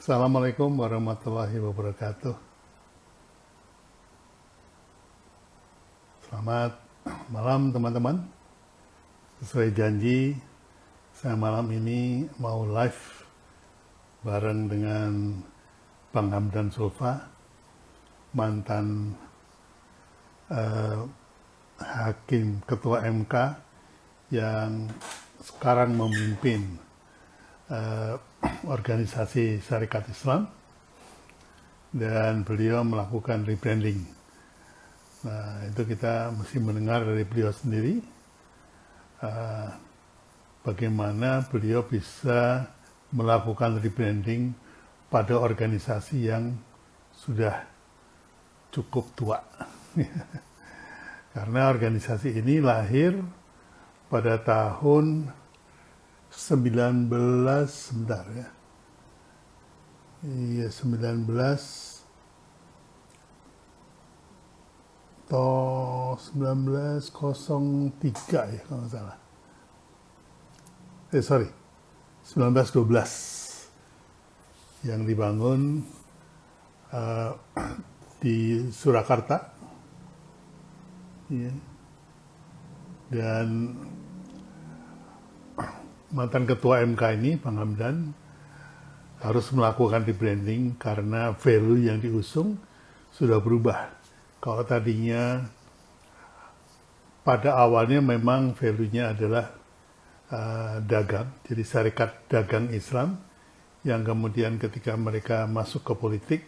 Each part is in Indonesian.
Assalamualaikum warahmatullahi wabarakatuh. Selamat malam teman-teman. Sesuai janji, saya malam ini mau live bareng dengan Bang Hamdan Zulfa, mantan Hakim Ketua MK yang sekarang memimpin organisasi Syarikat Islam, dan beliau melakukan rebranding. Nah, itu kita mesti mendengar dari beliau sendiri bagaimana beliau bisa melakukan rebranding pada organisasi yang sudah cukup tua. Karena organisasi ini lahir pada tahun 1903 ya kalau nggak salah. 1912 yang dibangun di Surakarta, ya. Dan mantan ketua MK ini, Bang Hamdan, harus melakukan rebranding karena value yang diusung sudah berubah. Kalau tadinya pada awalnya memang value-nya adalah dagang, jadi Syarikat Dagang Islam, yang kemudian ketika mereka masuk ke politik,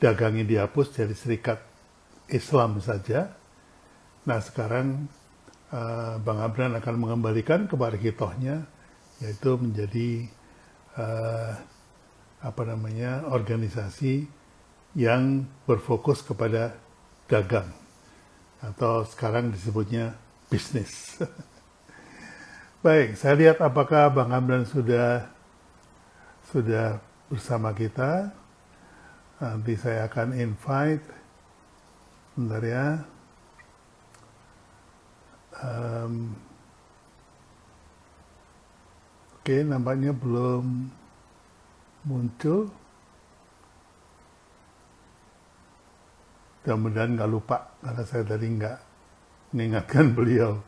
dagangnya dihapus jadi Serikat Islam saja. Nah sekarang Bang Hamdan akan mengembalikan kepada hitohnya, yaitu menjadi organisasi yang berfokus kepada dagang, atau sekarang disebutnya bisnis. Baik, saya lihat apakah Bang Hamdan sudah bersama kita. Nanti saya akan invite, bentar ya. Oke, nampaknya belum muncul. Mudah-mudahan nggak lupa, karena saya tadi nggak mengingatkan beliau.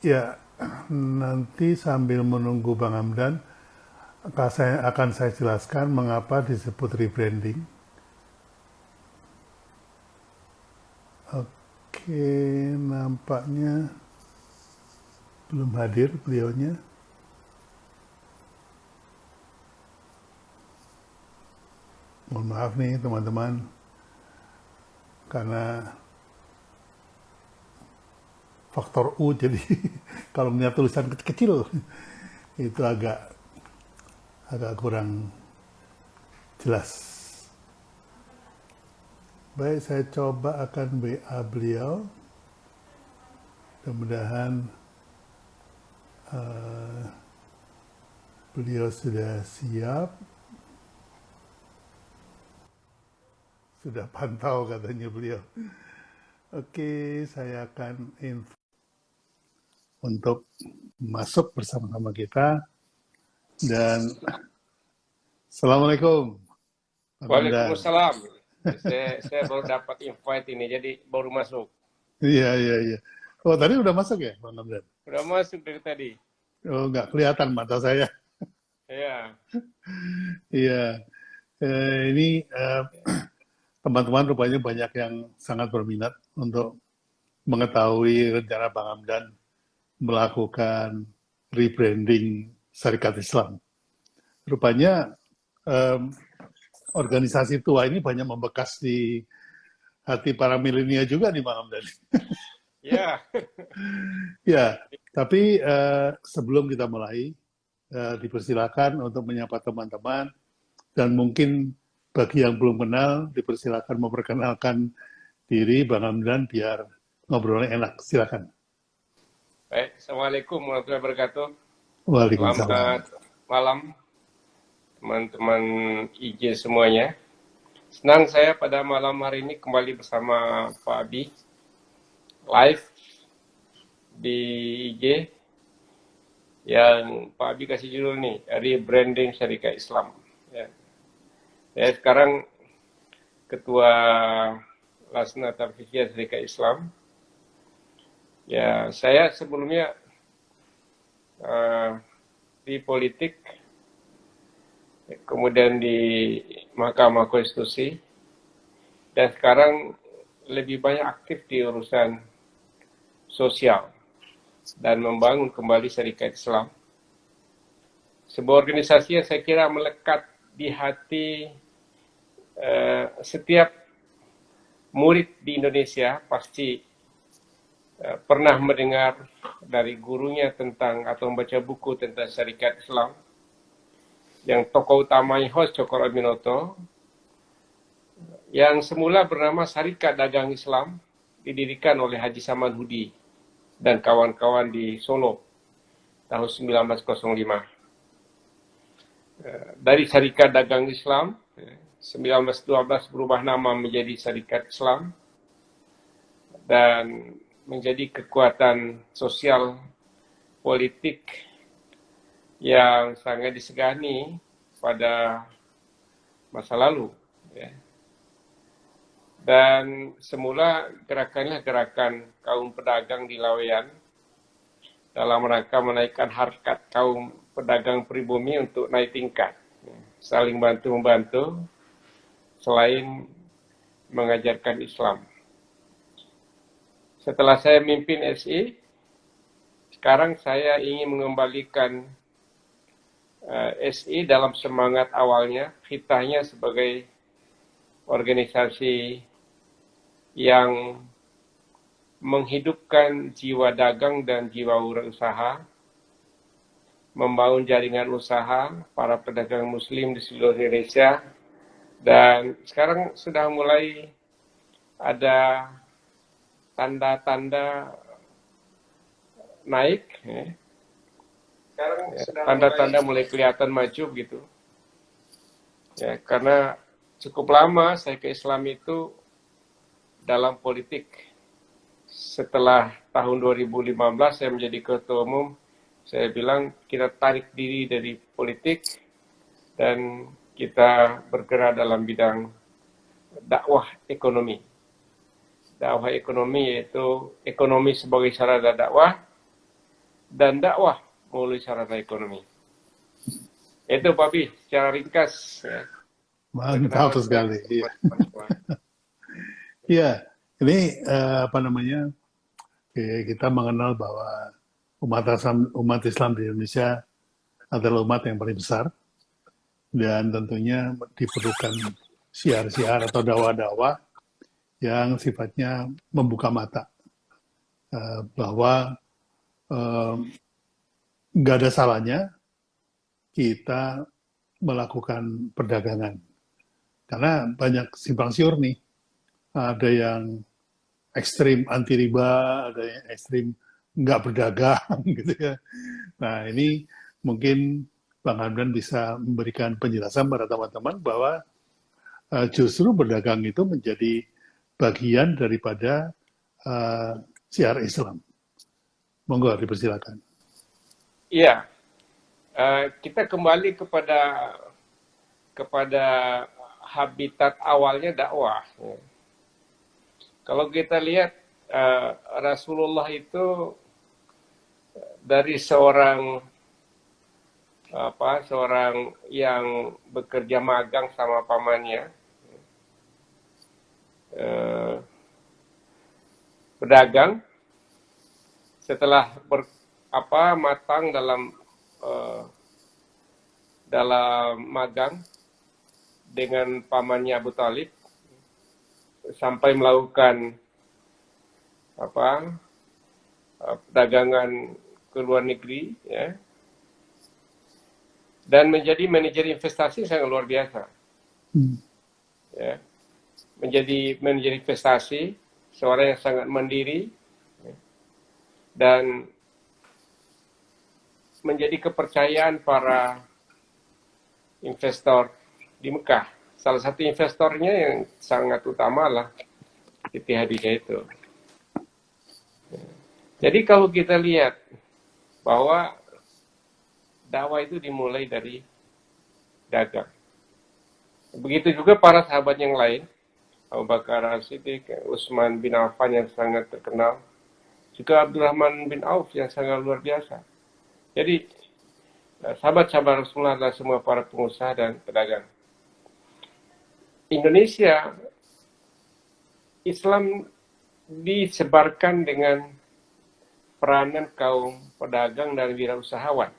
Ya, nanti sambil menunggu Bang Hamdan, akan saya jelaskan mengapa disebut rebranding. Oke, nampaknya belum hadir beliaunya. Mohon maaf nih teman-teman, karena faktor U, jadi kalau melihat tulisan kecil-kecil itu agak kurang jelas. Baik, saya coba akan WA beliau. Mudah-mudahan beliau sudah siap. Sudah pantau katanya beliau. Oke, saya akan info untuk masuk bersama-sama kita. Dan Assalamualaikum. Waalaikumsalam. Saya baru dapat invite ini, jadi baru masuk. Iya. Oh, tadi udah masuk ya, Bang Hamdan? Udah masuk dari tadi. Oh, nggak kelihatan mata saya. Iya. Iya. Ini teman-teman rupanya banyak yang sangat berminat untuk mengetahui rencana Bang Hamdan melakukan rebranding Syarikat Islam. Rupanya organisasi tua ini banyak membekas di hati para milenial juga nih Bang Hamdan. Iya. Ya, tapi sebelum kita mulai, dipersilakan untuk menyapa teman-teman, dan mungkin bagi yang belum kenal, dipersilakan memperkenalkan diri Bang Hamdan biar ngobrolnya enak. Silakan. Baik, Assalamualaikum warahmatullahi wabarakatuh. Waalaikumsalam. Selamat malam teman-teman IG semuanya. Senang saya pada malam hari ini kembali bersama Pak Abi live di IG yang Pak Abi kasih judul nih, rebranding syarikat Islam. Ya. Saya sekarang Ketua Lasna Tarfikiyah Syarikat Islam. Ya, saya sebelumnya di politik, kemudian di Mahkamah Konstitusi, dan sekarang lebih banyak aktif di urusan sosial dan membangun kembali syarikat Islam. Sebuah organisasi yang saya kira melekat di hati setiap murid di Indonesia pasti pernah mendengar dari gurunya tentang atau membaca buku tentang syarikat Islam yang tokoh utamanya host Cokro Aminoto yang semula bernama Syarikat Dagang Islam, didirikan oleh Haji Saman Hudi dan kawan-kawan di Solo tahun 1905. Dari Syarikat Dagang Islam, 1912 berubah nama menjadi Syarikat Islam dan menjadi kekuatan sosial politik yang sangat disegani pada masa lalu. Ya. Dan semula gerakannya gerakan kaum pedagang di Laweyan dalam rangka menaikkan harkat kaum pedagang pribumi untuk naik tingkat, saling bantu-membantu selain mengajarkan Islam. Setelah saya memimpin SI, sekarang saya ingin mengembalikan SI dalam semangat awalnya, kitanya sebagai organisasi yang menghidupkan jiwa dagang dan jiwa wirausaha, membangun jaringan usaha para pedagang muslim di seluruh Indonesia, dan sekarang sudah mulai ada tanda-tanda naik, ya. Sekarang tanda-tanda mulai kelihatan maju gitu. Ya, karena cukup lama saya ke Islam itu dalam politik. Setelah tahun 2015 saya menjadi ketua umum, saya bilang kita tarik diri dari politik dan kita bergerak dalam bidang dakwah ekonomi. Dakwah ekonomi yaitu ekonomi sebagai sarana dakwah dan dakwah melalui sarana ekonomi. Itu Pak Bi, secara ringkas. Ya. Mantap sekali. Iya, ini kita mengenal bahwa umat Islam di Indonesia adalah umat yang paling besar dan tentunya diperlukan siar-siar atau dakwah-dakwah yang sifatnya membuka mata bahwa nggak ada salahnya kita melakukan perdagangan karena banyak simpang siur nih. Ada yang ekstrim anti riba, ada yang ekstrim nggak berdagang, gitu ya. Nah, ini mungkin Bang Hamdan bisa memberikan penjelasan pada teman-teman bahwa justru berdagang itu menjadi bagian daripada syiar Islam. Monggo, dipersilakan. Iya, kita kembali kepada habitat awalnya dakwah. Kalau kita lihat Rasulullah itu dari seorang yang bekerja magang sama pamannya, pedagang, setelah matang dalam magang dengan pamannya Abu Talib, sampai melakukan perdagangan ke luar negeri, ya, dan menjadi manajer investasi sangat luar biasa. Ya. Menjadi manajer investasi, seorang yang sangat mandiri, ya, dan menjadi kepercayaan para investor di Mekah. Salah satu investornya yang sangat utama lah Siti Hadijah itu. Jadi kalau kita lihat bahwa dakwah itu dimulai dari dagang. Begitu juga para sahabat yang lain, Abu Bakar As-Siddiq, Utsman bin Affan yang sangat terkenal, juga Abdurrahman bin Auf yang sangat luar biasa. Jadi sahabat-sahabat Rasulullah adalah semua para pengusaha dan pedagang. Indonesia, Islam disebarkan dengan peranan kaum pedagang dan wirausahawan,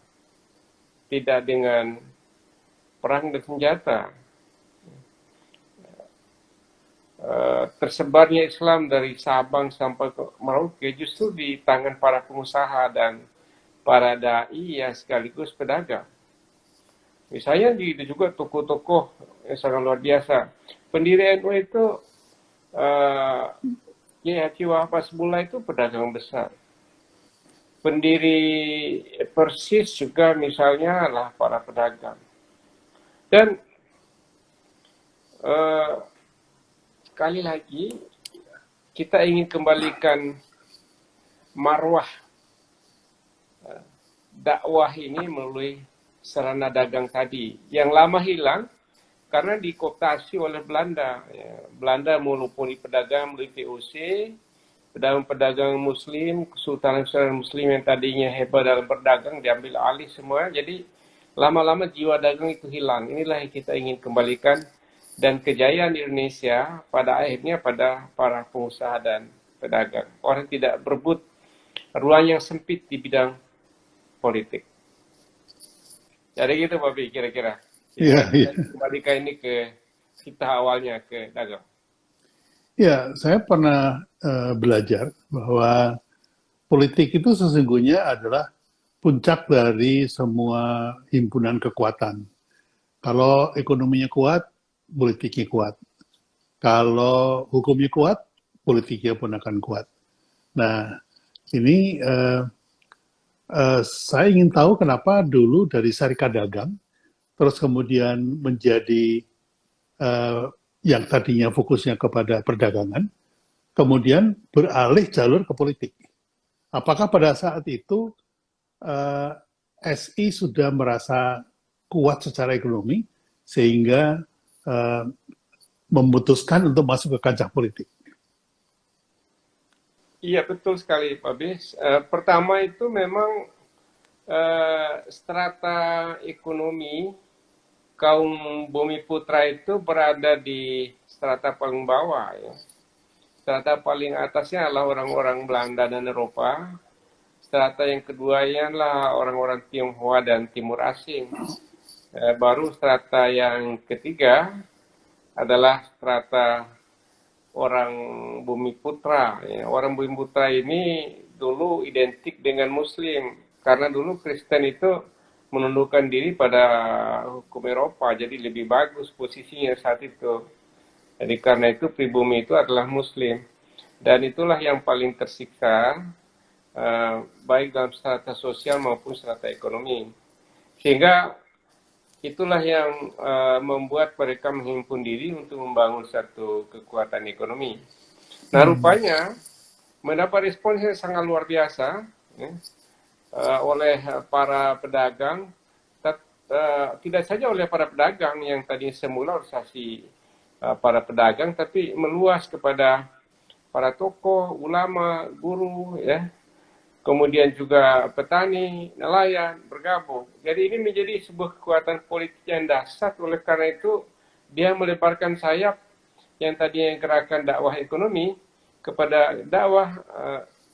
tidak dengan perang dan senjata. Tersebarnya Islam dari Sabang sampai ke Merauke justru di tangan para pengusaha dan para dai yang sekaligus pedagang. Misalnya di juga tokoh-tokoh yang sangat luar biasa. Pendiri NU itu Kiai Haji Wahab Hasbullah itu pedagang besar. Pendiri Persis juga misalnya adalah para pedagang. Dan sekali lagi kita ingin kembalikan marwah dakwah ini melalui sarana dagang tadi yang lama hilang karena dikooptasi oleh Belanda. Belanda monopoli pedagang melalui VOC, pedagang Muslim, Kesultanan Muslim yang tadinya hebat dalam berdagang diambil alih semua. Jadi lama-lama jiwa dagang itu hilang. Inilah yang kita ingin kembalikan dan kejayaan Indonesia pada akhirnya pada para pengusaha dan pedagang. Orang tidak berebut ruang yang sempit di bidang politik. Jadi gitu Pak Bi, kira-kira. Iya, iya. Kembalikan ini ke kita awalnya ke dagang. Ya, saya pernah belajar bahwa politik itu sesungguhnya adalah puncak dari semua himpunan kekuatan. Kalau ekonominya kuat, politiknya kuat. Kalau hukumnya kuat, politiknya pun akan kuat. Nah, ini saya ingin tahu kenapa dulu dari Syarikat Dagang, terus kemudian menjadi yang tadinya fokusnya kepada perdagangan, kemudian beralih jalur ke politik. Apakah pada saat itu SI sudah merasa kuat secara ekonomi sehingga memutuskan untuk masuk ke kancah politik? Iya betul sekali Pak Bis. Pertama itu memang strata ekonomi kaum Bumi Putra itu berada di strata paling bawah ya. Strata paling atasnya adalah orang-orang Belanda dan Eropa. Strata yang keduanya adalah orang-orang Tionghoa dan Timur Asing. Baru strata yang ketiga adalah strata orang Bumi Putra. Ya. Orang Bumi Putra ini dulu identik dengan Muslim. Karena dulu Kristen itu menundukkan diri pada hukum Eropa. Jadi lebih bagus posisinya saat itu. Jadi karena itu pribumi itu adalah Muslim. Dan itulah yang paling tersiksa, baik dalam strata sosial maupun strata ekonomi. Sehingga itulah yang membuat mereka menghimpun diri untuk membangun satu kekuatan ekonomi. Nah rupanya mendapat respons yang sangat luar biasa ya, oleh para pedagang, tidak saja oleh para pedagang yang tadi semula organisasi para pedagang, tapi meluas kepada para tokoh, ulama, guru, ya, kemudian juga petani, nelayan bergabung. Jadi ini menjadi sebuah kekuatan politik yang dahsyat. Oleh karena itu dia melebarkan sayap yang tadinya gerakan dakwah ekonomi kepada dakwah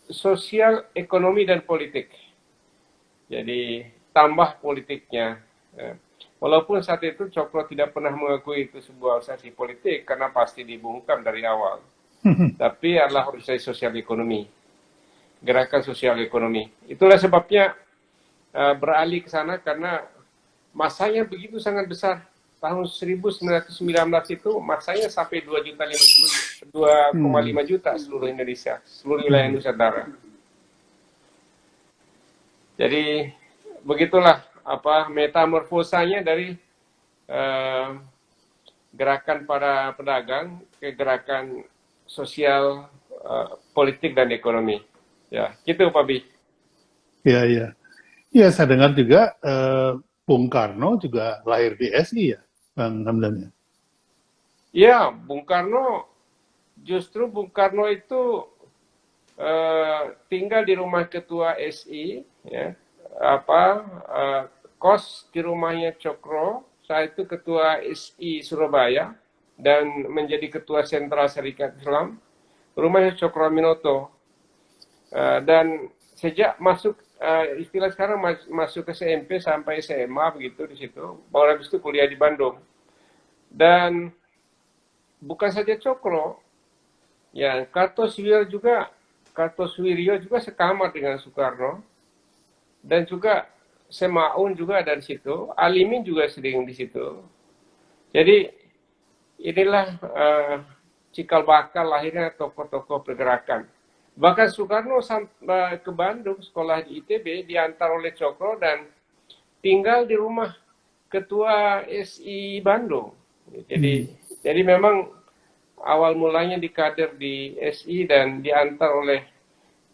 sosial, ekonomi dan politik. Jadi tambah politiknya. Walaupun saat itu Cokro tidak pernah mengakui itu sebuah organisasi politik karena pasti dibungkam dari awal. Tapi adalah organisasi sosial ekonomi. Gerakan sosial ekonomi. Itulah sebabnya beralih ke sana karena masanya begitu sangat besar. Tahun 1919 itu masanya sampai 2,5 juta seluruh Indonesia, seluruh wilayah Nusantara. Jadi begitulah apa metamorfosanya dari gerakan para pedagang ke gerakan sosial, politik dan ekonomi. Ya, gitu Pak Bi. Iya, iya. Iya, saya dengar juga Bung Karno juga lahir di SI ya, Bang Hamdan ya. Ya, justru Bung Karno itu tinggal di rumah ketua SI, ya, apa kos di rumahnya Cokro, saat itu ketua SI Surabaya dan menjadi ketua sentral Serikat Islam, rumahnya Cokro Minoto. Dan sejak masuk istilah sekarang masuk ke SMP sampai SMA begitu di situ, baru habis itu kuliah di Bandung. Dan bukan saja Cokro, ya Kartosuwiryo juga sekamar dengan Soekarno, dan juga Semaun juga dari situ, Alimin juga sering di situ. Jadi inilah cikal bakal lahirnya tokoh-tokoh pergerakan. Bahkan Soekarno ke Bandung sekolah di ITB diantar oleh Cokro dan tinggal di rumah ketua SI Bandung. Jadi jadi memang awal mulanya dikader di SI dan diantar oleh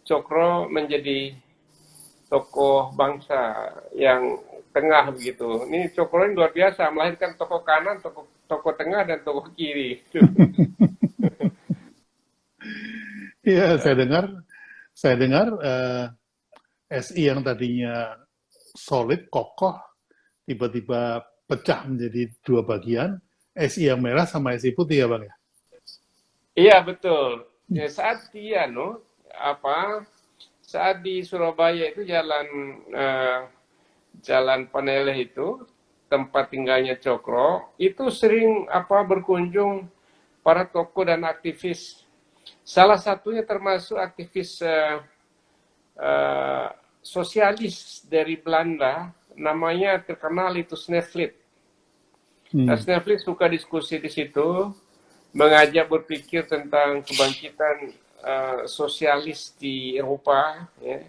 Cokro menjadi tokoh bangsa yang tengah begitu. Ini Cokro ini luar biasa, melahirkan tokoh kanan, tokoh tengah, dan tokoh kiri. Iya, saya dengar SI yang tadinya solid, kokoh, tiba-tiba pecah menjadi dua bagian, SI yang merah sama SI putih ya Bang ya? Iya betul. Ya, saat di Surabaya itu eh, jalan Paneleh itu tempat tinggalnya Cokro itu sering berkunjung para tokoh dan aktivis. Salah satunya termasuk aktivis eh, sosialis dari Belanda, namanya terkenal itu Sneflit. Nah, Sneflit suka diskusi di situ, mengajak berpikir tentang kebangkitan sosialis di Eropa, ya.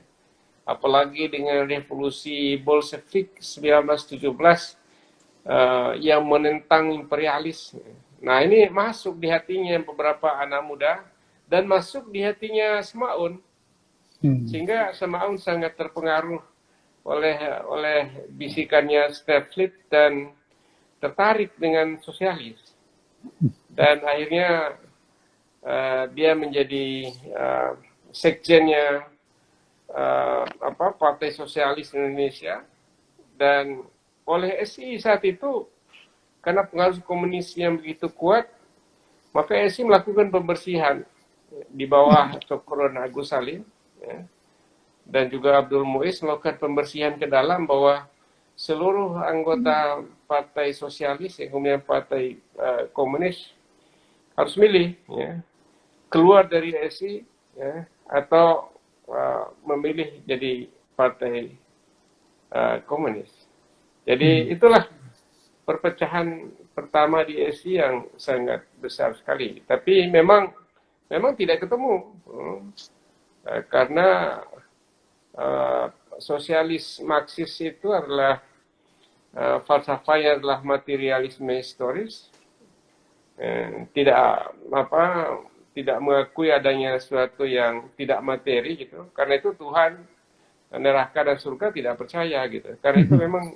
Apalagi dengan revolusi Bolshevik 1917 yang menentang imperialis. Nah, ini masuk di hatinya beberapa anak muda dan masuk di hatinya Semaun, sehingga Semaun sangat terpengaruh oleh bisikannya Sneflit dan tertarik dengan sosialis. Dan akhirnya dia menjadi sekjennya Partai Sosialis Indonesia, dan oleh SI saat itu karena pengaruh komunis yang begitu kuat, maka SI melakukan pembersihan di bawah Cokro dan Agus Salim, ya, dan juga Abdul Muiz melakukan pembersihan ke dalam bahwa seluruh anggota Partai Sosialis yang kemudian Partai Komunis harus milih, ya, keluar dari SI, ya, atau memilih jadi Partai Komunis. Jadi itulah perpecahan pertama di SI yang sangat besar sekali. Tapi memang tidak ketemu, karena sosialis Marxis itu adalah falsafahnya adalah materialisme historis, tidak mengakui adanya sesuatu yang tidak materi gitu. Karena itu Tuhan, neraka dan surga tidak percaya gitu. Karena itu memang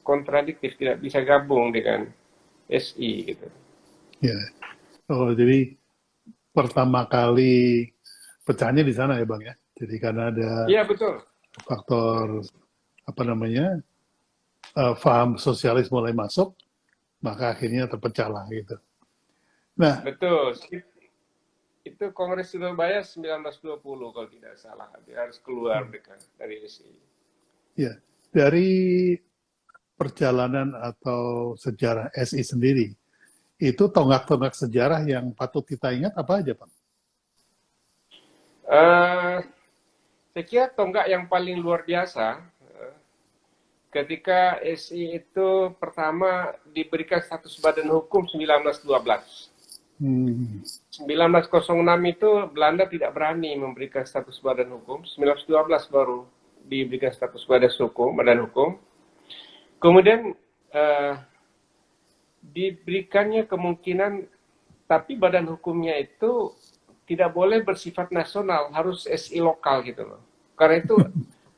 kontradiktif, tidak bisa gabung dengan SI gitu. Ya. Oh, jadi pertama kali pecahnya di sana ya Bang ya. Jadi karena ada Iya betul. faktor paham sosialis mulai masuk, maka akhirnya terpecah lah gitu. Nah, Betul. Itu Kongres Surabaya 1920 kalau tidak salah. Dia harus keluar dari SI. ya dari perjalanan atau sejarah SI sendiri, itu tonggak-tonggak sejarah yang patut kita ingat apa aja, Pak? Saya kira tonggak yang paling luar biasa ketika SI itu pertama diberikan status badan hukum 1912. 1906 itu Belanda tidak berani memberikan status badan hukum. 1912 baru diberikan status badan hukum. Kemudian diberikannya kemungkinan, tapi badan hukumnya itu tidak boleh bersifat nasional, harus SI lokal gitu loh. Karena itu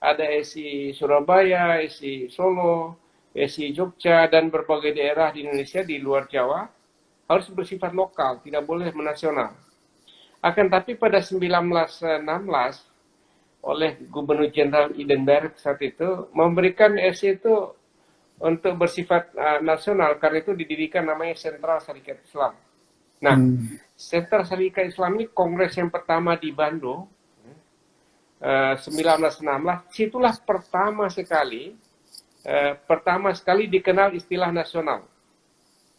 ada SI Surabaya, SI Solo, SI Jogja, dan berbagai daerah di Indonesia di luar Jawa harus bersifat lokal, tidak boleh menasional. Akan tapi pada 1916 oleh Gubernur Jenderal Edinburgh saat itu memberikan SI itu untuk bersifat nasional, karena itu didirikan namanya Sentral Syarikat Islam. Nah, Sentral Syarikat Islam ini kongres yang pertama di Bandung 1916, situlah pertama sekali dikenal istilah nasional.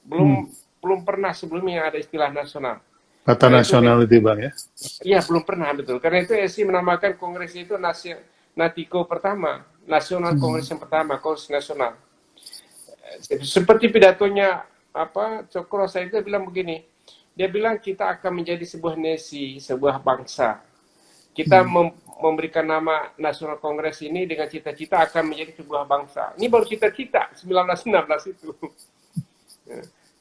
Belum pernah sebelumnya ada istilah nasional. Kata nasional itu Bang ya? Iya, belum pernah, betul. Karena itu SI menamakan kongres itu Natiko pertama, Nasional Kongres yang pertama, Kongres Nasional. Seperti pidatonya Cokro saya itu bilang begini, dia bilang kita akan menjadi sebuah nasi, sebuah bangsa. Kita memberikan nama Nasional Kongres ini dengan cita-cita akan menjadi sebuah bangsa. Ini baru cita-cita 1916 itu.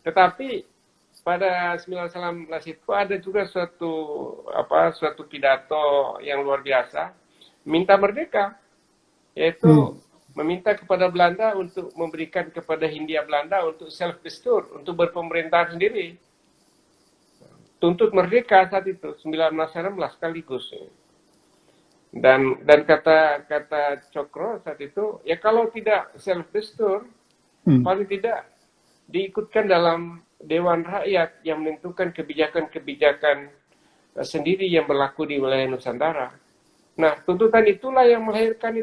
Tetapi pada 1919 itu ada juga suatu pidato yang luar biasa, minta merdeka, yaitu meminta kepada Belanda untuk memberikan kepada Hindia Belanda untuk self-destur, untuk berpemerintahan sendiri. Tuntut merdeka saat itu 1916 sekaligus. Dan kata Cokro saat itu, ya kalau tidak self-destur, paling tidak diikutkan dalam Dewan Rakyat yang menentukan kebijakan-kebijakan sendiri yang berlaku di wilayah Nusantara. Nah, tuntutan itulah yang melahirkan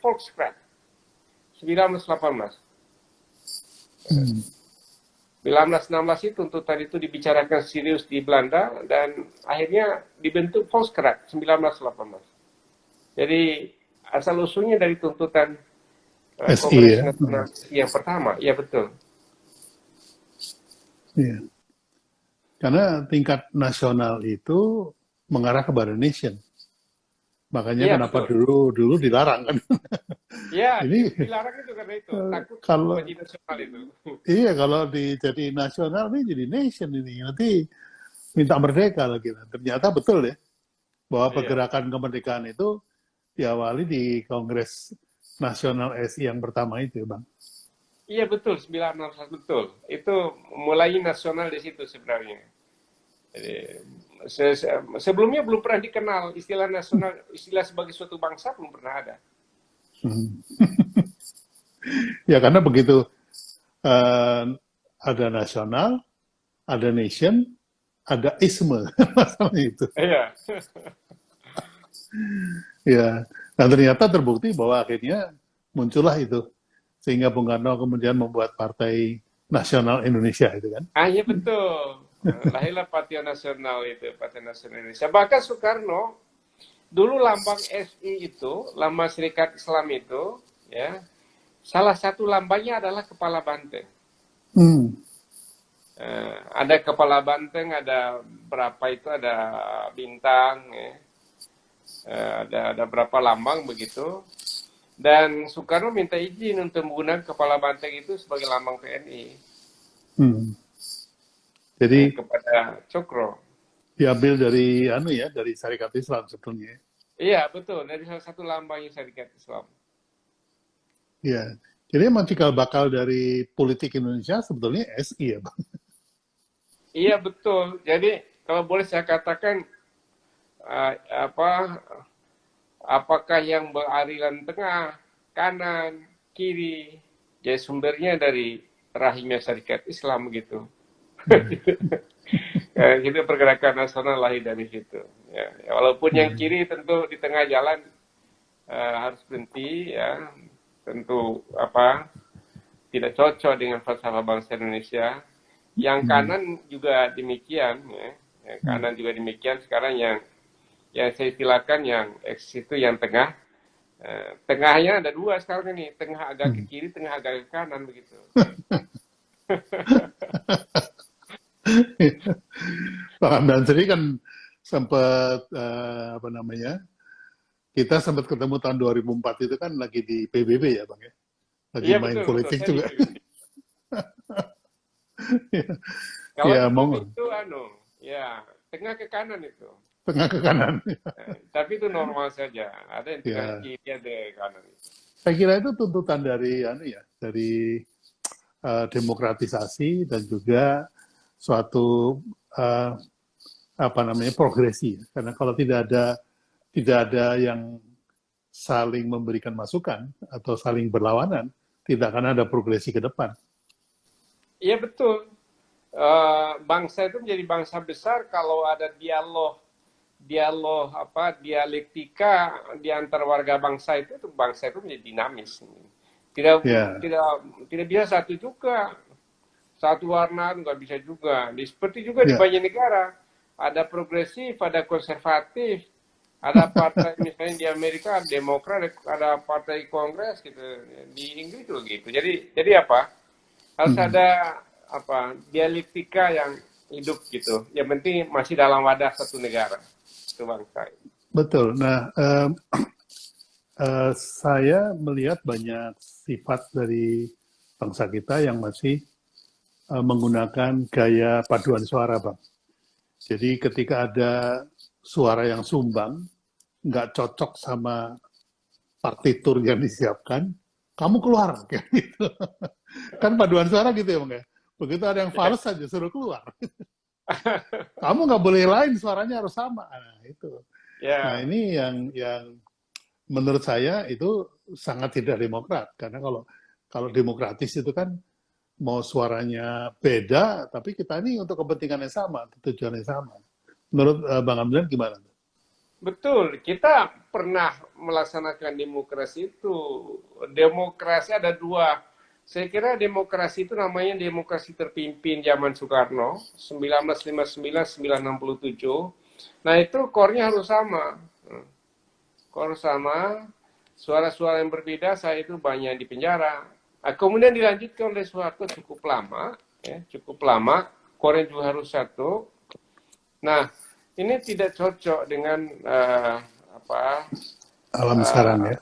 Volkskraat 1918. 1916 itu tuntutan itu dibicarakan serius di Belanda dan akhirnya dibentuk Volkskraat 1918. Jadi asal usulnya dari tuntutan Kongres Nasional yang pertama, ya betul. Iya. Karena tingkat nasional itu mengarah kepada nation. Makanya ya, kenapa dulu dilarang kan? Ya, ini dilarang itu karena itu takut kalau menjadi nasional itu. Iya, kalau jadi nasional ini jadi nation ini nanti minta merdeka lagi. Ternyata betul ya bahwa pergerakan kemerdekaan itu diawali di Kongres Nasional SI yang pertama itu, Bang. Iya betul, 1916 betul. Itu mulai nasional di situ sebenarnya. Jadi, sebelumnya belum pernah dikenal istilah nasional, istilah sebagai suatu bangsa belum pernah ada. Ya karena begitu ada nasional, ada nation, ada isme masalah itu. Iya. Ya, nah ternyata terbukti bahwa akhirnya muncullah itu sehingga Bung Karno kemudian membuat Partai Nasional Indonesia itu kan. Iya betul. Lahirlah Partai Nasional itu, Partai Nasional Indonesia. Bahkan Soekarno dulu lambang SI itu, lambang Serikat Islam itu, ya, salah satu lambangnya adalah kepala banteng. Ada kepala banteng, ada berapa itu, ada bintang, ya. Ada berapa lambang begitu. Dan Soekarno minta izin untuk menggunakan kepala banteng itu sebagai lambang TNI. Jadi kepada Cokro. Diambil dari dari Syarikat Islam sebetulnya. Iya betul, dari salah satu lambang Syarikat Islam. Iya, jadi emang cikal bakal dari politik Indonesia sebetulnya SI ya Bang. Iya betul. Jadi kalau boleh saya katakan apakah yang beraliran tengah, kanan, kiri, jadi sumbernya dari rahimnya Syarikat Islam gitu. Itu pergerakan nasional lahir dari situ. Ya, walaupun yang kiri tentu di tengah jalan harus berhenti, ya, tentu tidak cocok dengan falsafah bangsa Indonesia. Yang kanan juga demikian, ya. Yang kanan juga demikian. Sekarang yang saya istilahkan yang eksis itu yang tengah. Tengahnya ada dua sekarang ini, tengah agak ke kiri, tengah agak ke kanan begitu. Pak Hamdan Sri kan sempat kita sempat ketemu tahun 2004 itu kan lagi di PBB ya Bang ya, lagi iya, main betul, politik betul. juga. Kalau ya, itu ya tengah ke kanan itu. Tengah ke kanan. Tapi itu normal saja. Ada yang tengah Ya, kiri, ada yang kanan. saya kira itu tuntutan dari dari demokratisasi dan juga suatu eh, apa namanya progresi. Karena kalau tidak ada yang saling memberikan masukan atau saling berlawanan, tidak akan ada progresi ke depan. Iya betul. Bangsa itu menjadi bangsa besar kalau ada dialektika di antara warga bangsa itu bangsa itu menjadi dinamis. Tidak Ya, tidak tidak bisa satu juga, satu warna nggak bisa juga. Seperti juga di ya, banyak negara ada progresif, ada konservatif, ada partai misalnya di Amerika ada Demokrat, ada partai Kongres gitu. Di Inggris juga gitu. Jadi apa? Harus hmm, ada apa dialektika yang hidup gitu. Yang penting masih dalam wadah satu negara, itu bangsa. betul. Nah, saya melihat banyak sifat dari bangsa kita yang masih menggunakan gaya paduan suara, Bang. Jadi ketika ada suara yang sumbang, nggak cocok sama partitur yang disiapkan, kamu keluar, kayak gitu. Kan paduan suara gitu ya, Bang ya. Begitu ada yang Ya. fals saja suruh keluar. Kamu nggak boleh lain, suaranya harus sama. Nah, itu. Nah, Ya, ini yang menurut saya itu sangat tidak demokrat. Karena kalau demokratis itu kan mau suaranya beda, tapi kita ini untuk kepentingan yang sama, tujuan yang sama. Menurut Bang Amdan gimana? betul. Kita pernah melaksanakan demokrasi itu. Demokrasi ada dua. Saya kira demokrasi itu namanya demokrasi terpimpin zaman Soekarno, 1959-1967. Nah itu core-nya harus sama. Core sama, suara-suara yang berbeda saya itu banyak di penjara. Nah, kemudian dilanjutkan oleh Soeharto cukup lama, ya, cukup lama. Core juga harus satu. Nah, ini tidak cocok dengan apa Alam sekarang uh, ya.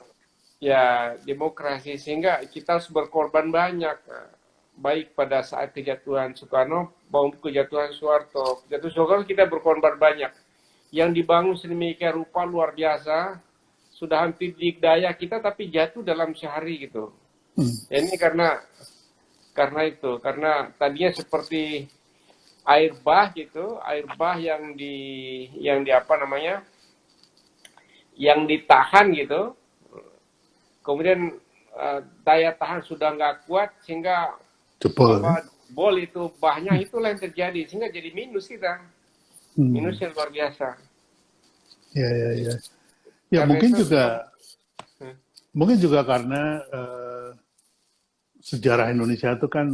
ya demokrasi sehingga kita harus berkorban banyak baik pada saat kejatuhan Soekarno maupun kejatuhan Soeharto. Kejatuhan Soekarno kita berkorban banyak. Yang dibangun sedemikian rupa luar biasa, sudah hampir dikdaya kita tapi jatuh dalam sehari gitu. Hmm. Ya, ini karena tadinya seperti air bah gitu, air bah yang di apa namanya, yang ditahan gitu, kemudian daya tahan sudah nggak kuat sehingga Jebol ya. apa bol itu bahnya itulah yang terjadi sehingga jadi minus kita, Hmm. minus yang luar biasa. Ya, ya, ya. Ya Karena mungkin itu juga mungkin juga karena sejarah Indonesia itu kan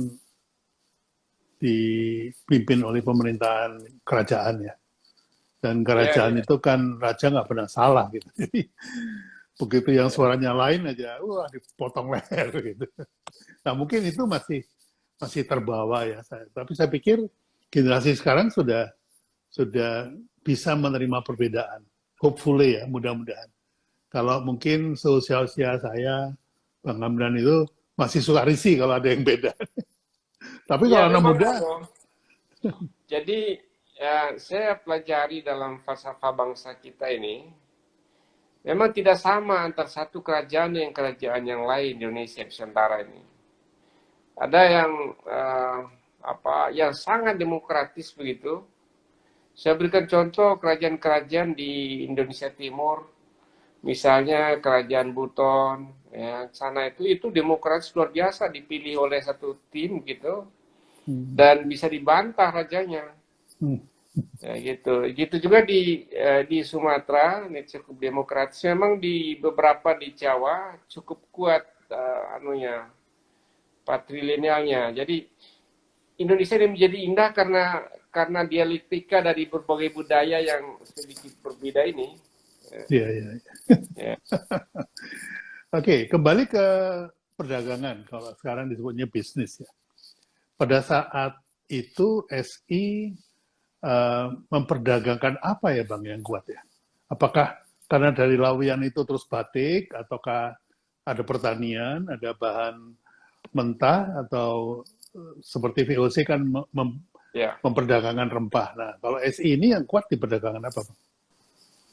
dipimpin oleh pemerintahan kerajaan ya. Dan ya kerajaan ya itu kan raja nggak pernah salah gitu. Jadi begitu yang suaranya lain aja, wah dipotong leher gitu. Nah mungkin itu masih terbawa ya. Tapi saya pikir generasi sekarang sudah bisa menerima perbedaan. Hopefully ya, mudah-mudahan. Kalau mungkin seusia-usia saya, Bang Hamdan itu masih suka risih kalau ada yang beda. Tapi ya kalau anak memang muda, Bro. Jadi ya, saya pelajari dalam falsafah bangsa kita ini, memang tidak sama antara satu kerajaan dengan kerajaan yang lain di Indonesia Nusantara ini. Ada yang yang sangat demokratis begitu. Saya berikan contoh kerajaan-kerajaan di Indonesia Timur, misalnya Kerajaan Buton, ya, sana itu demokratis luar biasa dipilih oleh satu tim gitu dan bisa dibantah rajanya. hmm, Ya, gitu juga di Sumatera ini cukup demokratis. Memang di beberapa di Jawa cukup kuat anunya patrilinealnya. Jadi Indonesia ini menjadi indah karena dialektika dari berbagai budaya yang sedikit berbeda ini. ya, ya. Ya, Oke, kembali ke perdagangan. Kalau sekarang disebutnya bisnis ya. Pada saat itu SI memperdagangkan apa ya Bang yang kuat ya? Apakah karena dari lawian itu terus batik, ataukah ada pertanian, ada bahan mentah, atau seperti VOC kan Ya. memperdagangkan rempah. Nah, kalau SI ini yang kuat di perdagangan apa, Bang?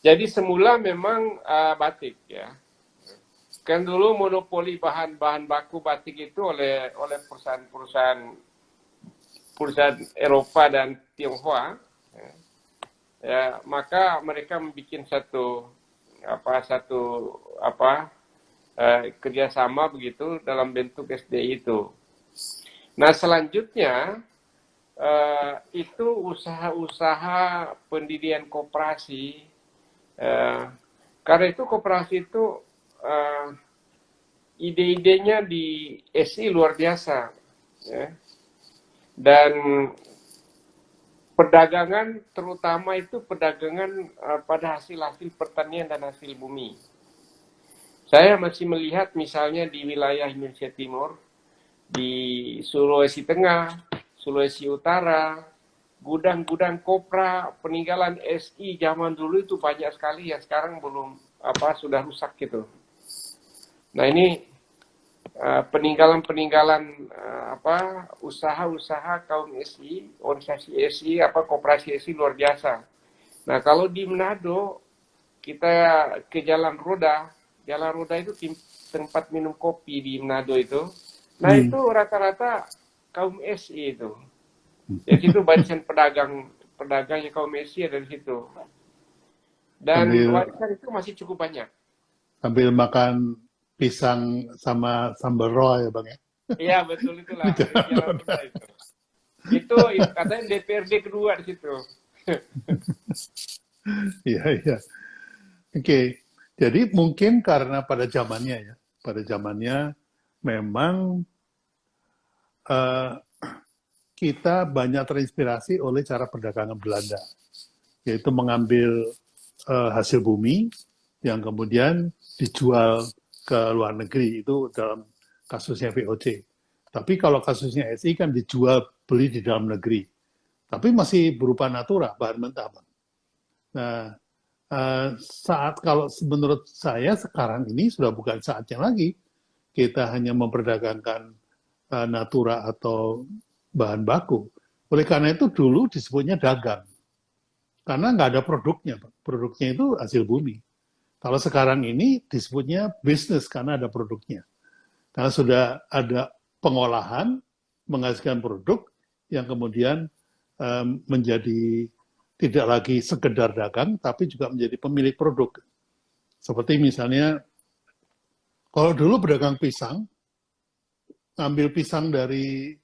Jadi semula memang batik ya. Kan dulu monopoli bahan baku batik itu oleh perusahaan Eropa dan Tionghoa. Ya, maka mereka membuat kerjasama begitu dalam bentuk SDI itu. Nah selanjutnya itu usaha-usaha pendirian koperasi. Karena itu koperasi itu ide-idenya di SI luar biasa, ya. Dan perdagangan terutama itu perdagangan pada hasil-hasil pertanian dan hasil bumi. Saya masih melihat misalnya di wilayah Indonesia Timur, di Sulawesi Tengah, Sulawesi Utara, gudang-gudang kopra peninggalan SI zaman dulu itu banyak sekali yang sekarang belum sudah rusak gitu. Nah ini peninggalan-peninggalan usaha-usaha kaum SI, organisasi SI, koperasi SI luar biasa. Nah kalau di Manado kita ke Jalan Roda itu tempat minum kopi di Manado itu. Nah itu rata-rata kaum SI itu. Jadi itu barisan pedagangnya kaum SI ada di situ. Dan warisan itu masih cukup banyak. Sambil makan pisang sama sambal roa ya, Bang ya? Iya betul itulah. Jalan Roda itu. Itu katanya DPRD kedua di situ. Iya, iya. Oke. Jadi mungkin karena pada zamannya memang kita banyak terinspirasi oleh cara perdagangan Belanda, yaitu mengambil hasil bumi yang kemudian dijual ke luar negeri, itu dalam kasusnya VOC. Tapi kalau kasusnya SI kan dijual beli di dalam negeri, tapi masih berupa natura, bahan mentah. Nah, kalau menurut saya sekarang ini sudah bukan saatnya lagi kita hanya memperdagangkan natura atau bahan baku. Oleh karena itu dulu disebutnya dagang. Karena nggak ada produknya. Produknya itu hasil bumi. Kalau sekarang ini disebutnya bisnis karena ada produknya. Karena sudah ada pengolahan, menghasilkan produk yang kemudian menjadi tidak lagi sekedar dagang, tapi juga menjadi pemilik produk. Seperti misalnya, kalau dulu pedagang pisang, ngambil pisang dari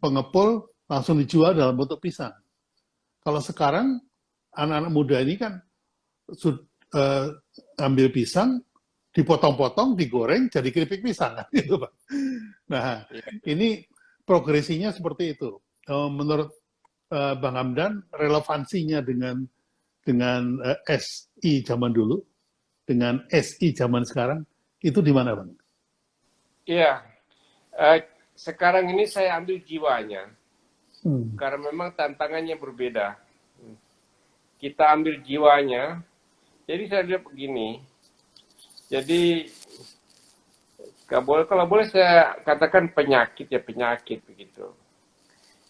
pengepul, langsung dijual dalam bentuk pisang. Kalau sekarang, anak-anak muda ini kan ambil pisang, dipotong-potong, digoreng, jadi keripik pisang. Gitu, Pak. Nah, ini progresinya seperti itu. Menurut Bang Hamdan, relevansinya dengan SI zaman dulu, dengan SI zaman sekarang, itu di mana, Bang? Iya, sekarang ini saya ambil jiwanya, karena memang tantangannya berbeda. Kita ambil jiwanya, jadi saya lihat begini, jadi kalau boleh saya katakan penyakit begitu.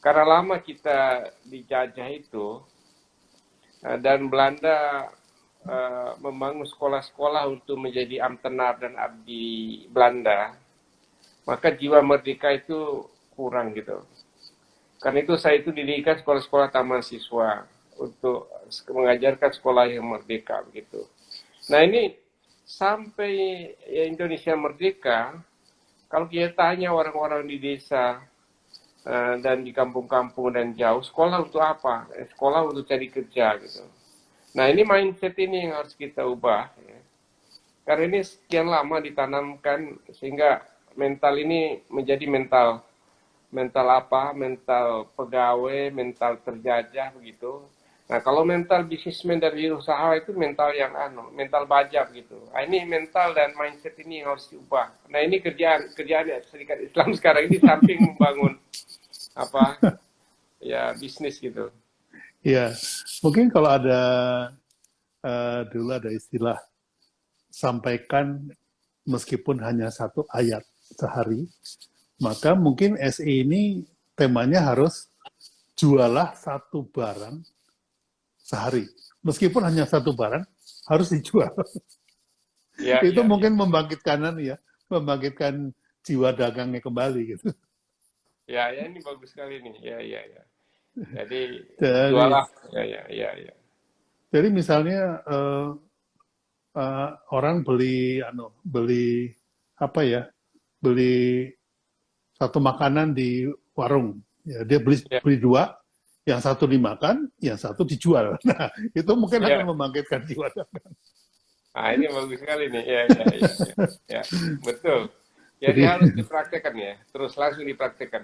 Karena lama kita dijajah itu, dan Belanda membangun sekolah-sekolah untuk menjadi amtenar dan abdi Belanda, maka jiwa merdeka itu kurang gitu. Karena itu saya itu didirikan sekolah-sekolah taman siswa untuk mengajarkan sekolah yang merdeka begitu. Nah ini sampai Indonesia merdeka, kalau kita tanya orang-orang di desa dan di kampung-kampung dan jauh, sekolah untuk apa? Sekolah untuk cari kerja gitu. Nah ini mindset ini yang harus kita ubah. Ya. Karena ini sekian lama ditanamkan sehingga mental ini menjadi mental pegawai, mental terjajah begitu. Nah kalau mental bisnismen dari usaha itu mental yang mental baja gitu. Nah, ini mental dan mindset ini yang harus diubah. Nah ini kerjaan Serikat Islam sekarang ini samping membangun bisnis gitu. Ya, mungkin kalau ada dulu ada istilah sampaikan meskipun hanya satu ayat sehari, maka mungkin SI ini temanya harus jualah satu barang sehari. Meskipun hanya satu barang, harus dijual. Ya, Itu ya, ya. mungkin membangkitkan jiwa dagangnya kembali gitu. Ya, ya, ini bagus sekali nih. Ya, ya, ya. Jadi Jadi, jualah. Ya, ya, ya, ya. jadi misalnya orang beli apa ya, beli satu makanan di warung, ya, dia beli Ya, beli dua, yang satu dimakan, yang satu dijual. Nah, itu mungkin akan ya. membangkitkan jiwa dagang. Nah, ini bagus sekali nih. Ya, ya, ya, ya. Ya, betul. Jadi Jadi harus dipraktekkan ya. Terus langsung dipraktekkan.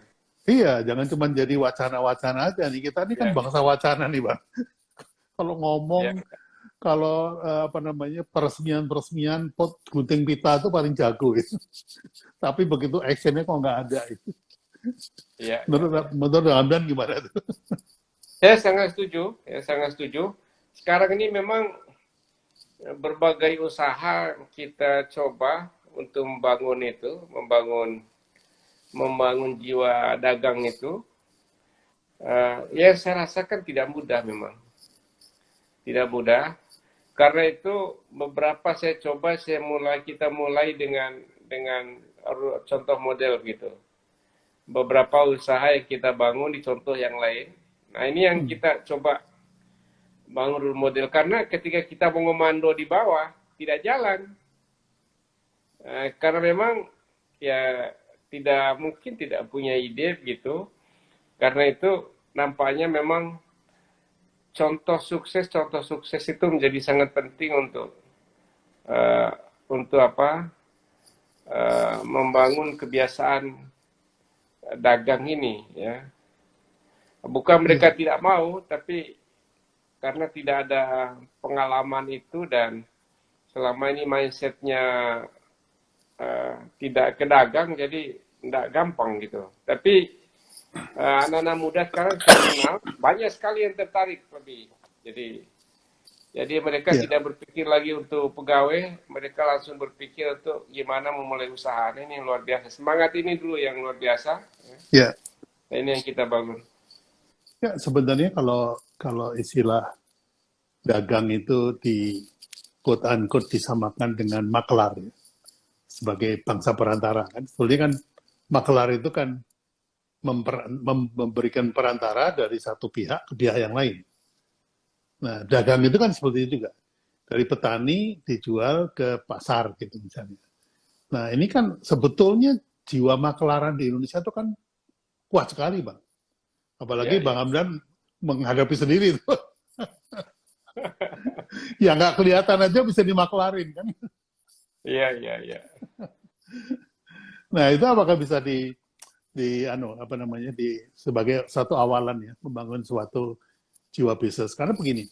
iya, jangan cuma jadi wacana-wacana aja nih. Kita ini kan Ya, bangsa wacana nih, Bang. Kalau ya, ngomong, kalau apa namanya, peresmian-peresmian pot gunting pita itu paling jago gitu. Tapi begitu actionnya kok nggak ada. Itu. ya, ya, Menurut ya. menurut Ramdan gimana tuh? Saya sangat setuju. Ya, sangat setuju. Sekarang ini memang berbagai usaha kita coba untuk membangun itu, membangun jiwa dagang itu. Ya saya rasakan tidak mudah memang, tidak mudah. Karena itu beberapa saya coba, kita mulai dengan contoh model gitu. Beberapa usaha yang kita bangun di contoh yang lain. Nah ini yang Hmm. kita coba bangun role model, karena ketika kita mengomando di bawah tidak jalan. Karena memang ya tidak mungkin tidak punya ide gitu. Karena itu nampaknya memang contoh sukses itu menjadi sangat penting uh, untuk apa? Membangun kebiasaan dagang ini ya. Bukan mereka Iya, tidak mau, tapi karena tidak ada pengalaman itu, dan selama ini mindsetnya tidak ke dagang, jadi tidak gampang gitu. Tapi anak-anak muda sekarang saya kenal banyak sekali yang tertarik lebih. Jadi mereka iya, tidak berpikir lagi untuk pegawai, mereka langsung berpikir untuk gimana memulai usaha. Ini yang luar biasa. Semangat ini dulu yang luar biasa. iya. Nah, ini yang kita bangun. Ya, sebenarnya kalau kalau istilah dagang itu di quote unquote disamakan dengan maklar ya, sebagai bangsa perantara kan. Sebetulnya kan maklar itu kan memberikan perantara dari satu pihak ke pihak yang lain. Nah, dagang itu kan seperti itu juga. Dari petani dijual ke pasar gitu misalnya. Nah, ini kan sebetulnya jiwa makelaran di Indonesia itu kan kuat sekali, Bang. Ya, Apalagi Bang ya. Hamdan menghadapi sendiri itu. Ya nggak kelihatan aja bisa dimaklarin kan. Iya, iya, iya. Nah, itu apakah bisa apa namanya, sebagai satu awalan ya membangun suatu jiwa bisnis. Karena begini,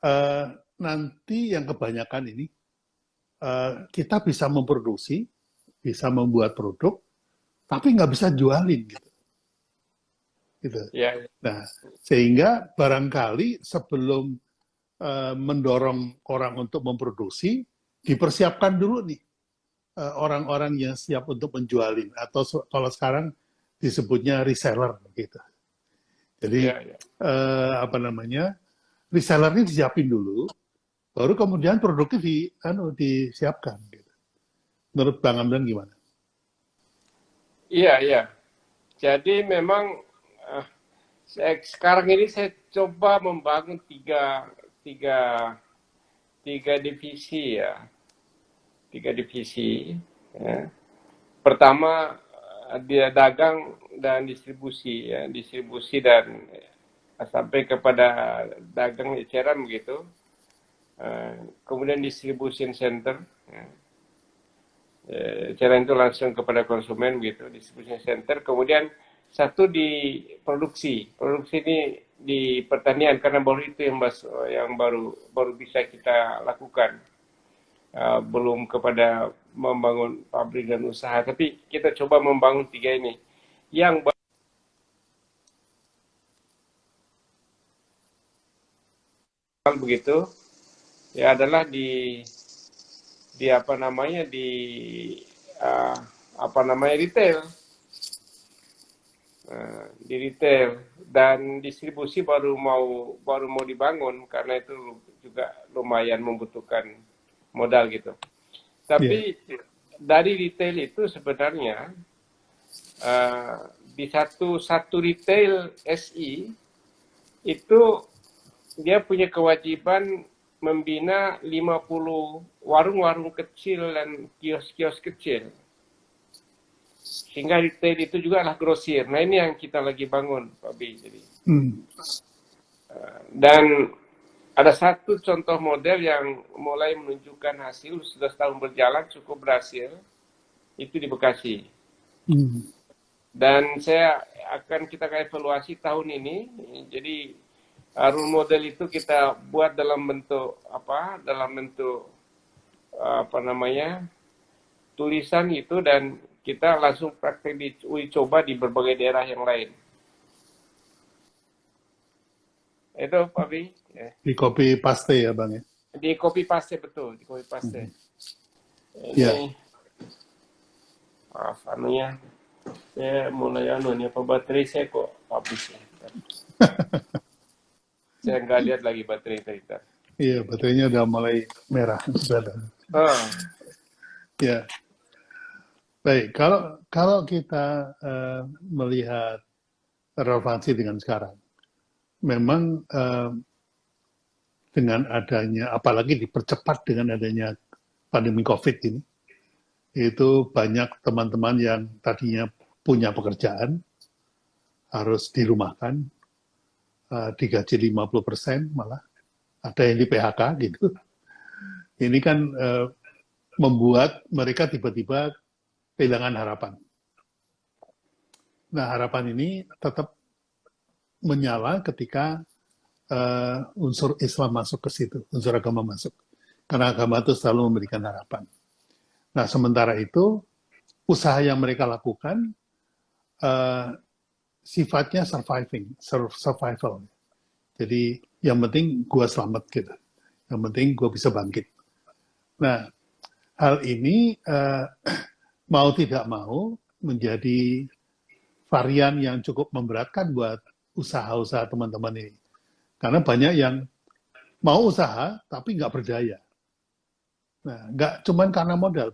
eh, nanti yang kebanyakan ini kita bisa memproduksi, bisa membuat produk, tapi nggak bisa jualin gitu. Gitu. Iya, iya. Nah, sehingga barangkali sebelum mendorong orang untuk memproduksi, dipersiapkan dulu nih orang-orang yang siap untuk menjualin, atau kalau sekarang disebutnya reseller gitu. Jadi Iya, iya. apa namanya, resellernya disiapin dulu, baru kemudian produknya disiapkan. Gitu. Menurut Bang Hamdan gimana? Iya, iya. Jadi memang sekarang ini saya coba membangun tiga, tiga divisi ya. Tiga divisi. Ya. Pertama dia dagang dan distribusi ya, distribusi dan sampai kepada dagang eceran begitu. Kemudian distribution center, ya. Eceran itu langsung kepada konsumen begitu, distribution center. Kemudian satu di produksi ini di pertanian, karena baru itu yang baru bisa kita lakukan. Belum kepada membangun pabrik dan usaha, tapi kita coba membangun tiga ini. Yang begitu ya adalah di apa namanya uh, apa namanya retail. di retail, dan distribusi baru mau dibangun karena itu juga lumayan membutuhkan modal gitu. Iya. Tapi dari retail itu sebenarnya di satu retail SI itu dia punya kewajiban membina 50 warung-warung kecil dan kios-kios kecil. Sehingga retail itu juga adalah grosir. Nah ini yang kita lagi bangun, Pak B. Jadi. Dan ada satu contoh model yang mulai menunjukkan hasil sudah setahun berjalan cukup berhasil, itu di Bekasi. Dan kita akan evaluasi tahun ini. Jadi role model itu kita buat dalam bentuk tulisan itu, dan kita langsung praktek dicoba di berbagai daerah yang lain. Itu Pak Bi. Di copy paste ya Bang ya? Di copy paste, betul, di copy paste. Ini maaf anunya, saya mulai baterai saya kok habis ya. Saya nggak lihat lagi baterai tadi. Iya, baterainya udah mulai merah. Ya. Baik, kalau kita melihat relevansi dengan sekarang, memang dengan adanya, apalagi dipercepat dengan adanya pandemi COVID ini, itu banyak teman-teman yang tadinya punya pekerjaan, harus dirumahkan, digaji 50% malah, ada yang di PHK gitu. Ini kan membuat mereka tiba-tiba kehilangan harapan. Nah, harapan ini tetap menyala ketika unsur Islam masuk ke situ, unsur agama masuk. Karena agama itu selalu memberikan harapan. Nah, sementara itu, usaha yang mereka lakukan sifatnya survival. Jadi, yang penting gue selamat gitu. Yang penting gue bisa bangkit. Nah, hal ini mau tidak mau menjadi varian yang cukup memberatkan buat usaha-usaha teman-teman ini. Karena banyak yang mau usaha tapi nggak berdaya. Nah, nggak cuma karena modal,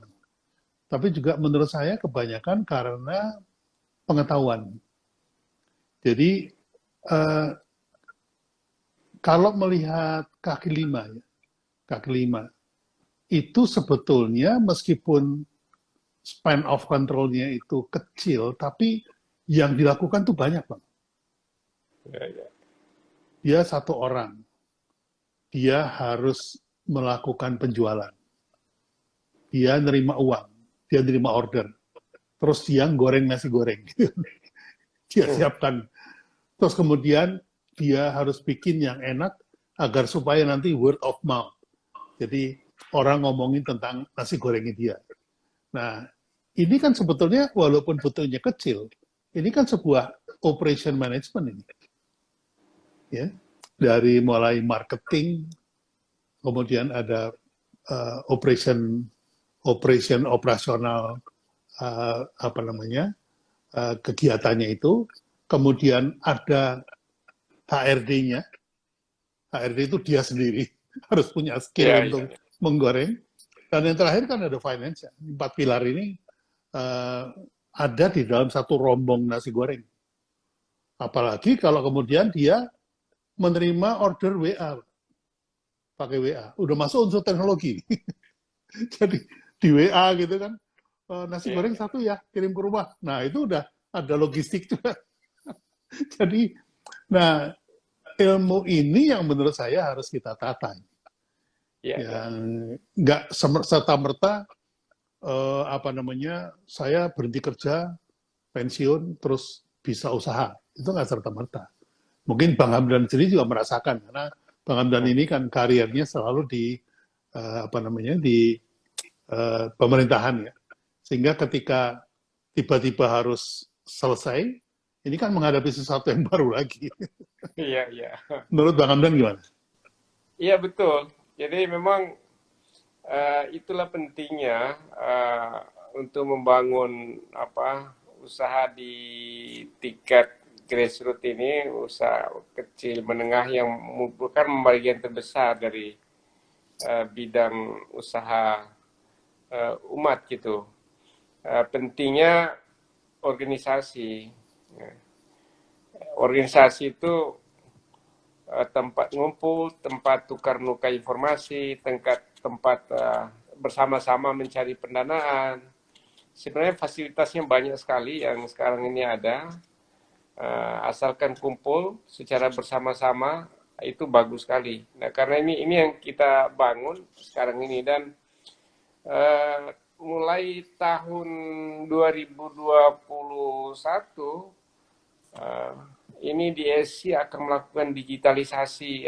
tapi juga menurut saya kebanyakan karena pengetahuan. Jadi kalau melihat kaki lima itu sebetulnya meskipun span of control-nya itu kecil, tapi yang dilakukan tuh banyak, Bang. Dia satu orang, dia harus melakukan penjualan, dia nerima uang, dia nerima order, terus siang goreng nasi goreng, dia siapkan, terus kemudian dia harus bikin yang enak agar supaya nanti word of mouth, jadi orang ngomongin tentang nasi gorengnya dia. Nah, ini kan sebetulnya walaupun butuhnya kecil, ini kan sebuah operation management ini. Ya, dari mulai marketing, kemudian ada operasional kegiatannya itu, kemudian ada HRD-nya. HRD itu dia sendiri harus punya skill untuk menggoreng. Dan yang terakhir kan ada finance. 4 pilar ini ada di dalam satu rombong nasi goreng. Apalagi kalau kemudian dia menerima order WA, pakai WA, udah masuk unsur teknologi. Jadi di WA gitu kan, nasi goreng satu ya, kirim ke rumah. Nah itu udah ada logistik juga. Jadi, nah ilmu ini yang menurut saya harus kita tata. Yang nggak serta-merta saya berhenti kerja, pensiun, terus bisa usaha. Itu nggak serta-merta. Mungkin Bang Hamdan sendiri juga merasakan, karena Bang Hamdan ini kan karirnya selalu di pemerintahan ya. Sehingga ketika tiba-tiba harus selesai, ini kan menghadapi sesuatu yang baru lagi. Iya. Menurut Bang Hamdan gimana? Iya betul. Jadi memang itulah pentingnya untuk membangun usaha di tingkat grassroots ini, usaha kecil menengah yang bukan bagian terbesar dari bidang usaha umat gitu. Pentingnya organisasi. Organisasi itu tempat ngumpul, tempat tukar nukar informasi, tempat bersama-sama mencari pendanaan. Sebenarnya fasilitasnya banyak sekali yang sekarang ini ada. Asalkan kumpul secara bersama-sama itu bagus sekali. Nah, karena ini yang kita bangun sekarang ini, dan mulai tahun 2021 ini di SI akan melakukan digitalisasi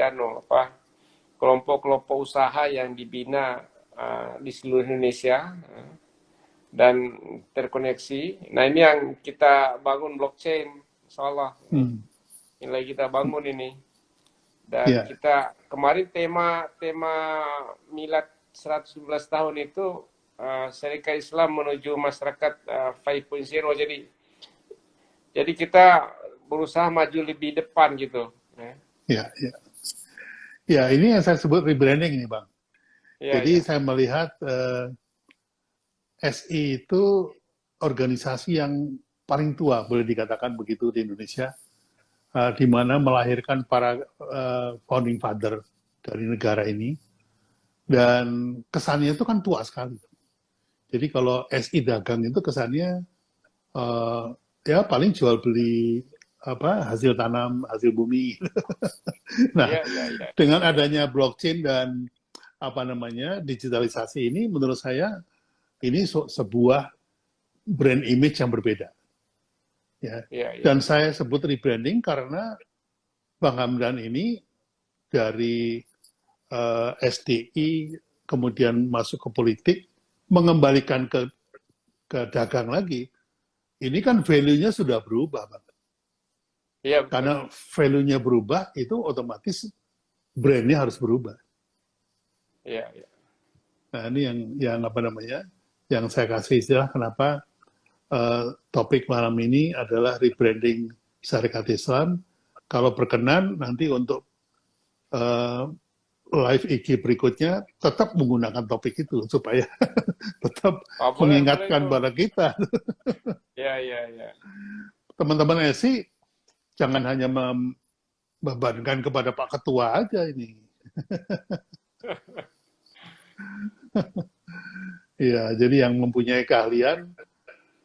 kelompok-kelompok usaha yang dibina di seluruh Indonesia dan terkoneksi. Nah, ini yang kita bangun blockchain, insyaallah. Ini lagi kita bangun ini. Dan kita kemarin tema milad 111 tahun itu Syarikat Islam menuju masyarakat 5.0. Jadi kita berusaha maju lebih depan gitu. Ya, ini yang saya sebut rebranding ini, Bang. Jadi Ya. saya melihat SI itu organisasi yang paling tua, boleh dikatakan begitu di Indonesia, di mana melahirkan para founding father dari negara ini, dan kesannya itu kan tua sekali. Jadi kalau SI dagang itu kesannya ya paling jual beli hasil tanam, hasil bumi. Nah, dengan adanya blockchain dan digitalisasi ini, menurut saya ini sebuah brand image yang berbeda. Dan saya sebut rebranding karena Bang Hamdan ini dari SDI kemudian masuk ke politik, mengembalikan ke dagang lagi. Ini kan value-nya sudah berubah, Bang. Iya, karena value-nya berubah, itu otomatis brand-nya harus berubah. Iya. Nah, ini yang yang saya kasih istilah kenapa topik malam ini adalah rebranding Syarikat Islam. Kalau berkenan nanti untuk live IG berikutnya tetap menggunakan topik itu supaya tetap mengingatkan pada kita. Iya. Teman-teman SI jangan hanya membebankan kepada Pak Ketua aja ini. Ya, jadi yang mempunyai keahlian,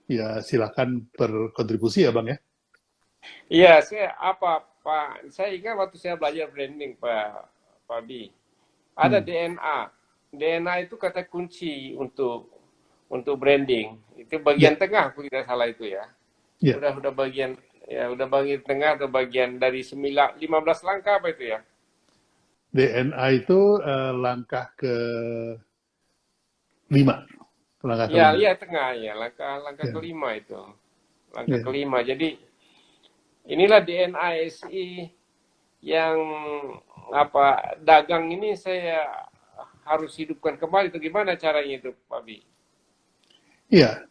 ya silakan berkontribusi ya, Bang ya. Iya, Pak? Saya ingat waktu saya belajar branding, Pak Bi. Ada DNA. DNA itu kata kunci untuk branding. Itu bagian tengah, aku tidak salah itu ya. Udah bagian tengah atau bagian dari 15 langkah apa itu ya? DNA itu langkah ke 5. Iya, tengah ya, langkah kelima itu. Langkah kelima. Jadi inilah DNA SI yang dagang ini saya harus hidupkan kembali. Itu gimana caranya itu, Pak Bi? Iya,